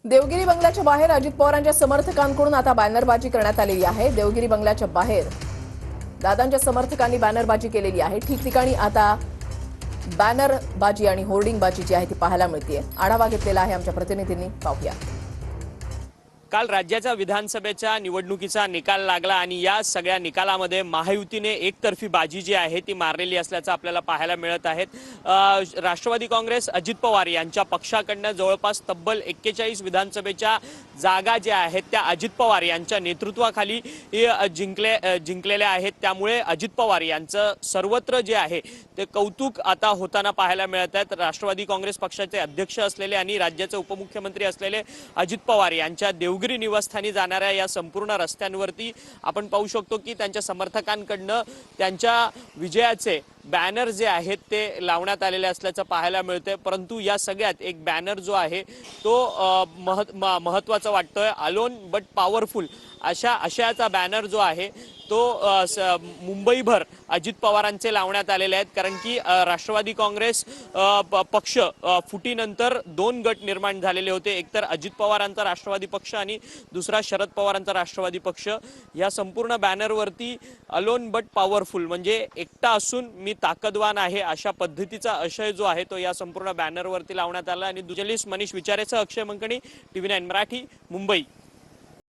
देवगिरी बंगल्याच्या बाहेर अजित पवारांच्या समर्थकांकडून आता बॅनरबाजी करण्यात आलेली आहे। देवगिरी बंगल्याच्या बाहेर दादांच्या समर्थकांनी बॅनरबाजी केलेली आहे। ठिकठिकाणी आता बॅनरबाजी आणि होर्डिंगबाजी जी आहे ती पाहायला मिळते। आढावा घेतलेला आहे आमच्या प्रतिनिधींनी, पाहूया। काल राज्याच्या विधानसभेच्या निवडणुकीचा निकाल लागला आणि या सगळ्या निकालामध्ये महायुतीने एकतर्फी बाजी जी आहे ती मारलेली असल्याचं आपल्याला पाहायला मिळत आहे। राष्ट्रवादी काँग्रेस अजित पवार यांच्या पक्षाकडनं जवळपास तब्बल 41 विधानसभेच्या जागा ज्या आहेत त्या अजित पवार यांच्या नेतृत्वाखाली जिंकलेल्या आहेत। त्यामुळे अजित पवार यांचं सर्वत्र जे आहे ते कौतुक आता होताना पाहायला मिळत आहेत। राष्ट्रवादी काँग्रेस पक्षाचे अध्यक्ष असलेले आणि राज्याचे उपमुख्यमंत्री असलेले अजित पवार यांच्या देवगिरी निवासस्थानी जाणाऱ्या या संपूर्ण रस्त्यांवरती आपण पाहू शकतो की त्यांच्या समर्थकांकडनं त्यांच्या विजयाचे बॅनर जे आहेत ते लावण्यात आलेले असल्याचं पाहायला मिळतंय। परंतु या सगळ्यात एक बॅनर जो आहे तो महत्त्वाचा वाटतोय। अलोन बट पॉवरफुल अशाचा बॅनर जो आहे तो मुंबईभर अजित पवारांचे लावण्यात आलेले आहेत। कारण की राष्ट्रवादी काँग्रेस पक्ष फुटीनंतर दोन गट निर्माण झालेले होते, एकतर अजित पवारांचा राष्ट्रवादी पक्ष आणि दुसरा शरद पवारांचा राष्ट्रवादी पक्ष। या संपूर्ण बॅनरवरती अलोन बट पॉवरफुल म्हणजे एकटा असून मी ताकदवान आहे अशा पद्धतीचा आशय जो आहे तो या संपूर्ण बॅनरवरती लावण्यात आला। आणि जर्नलिस्ट मनीष विचारेसह अक्षय मंकणी, TV9 मराठी, मुंबई।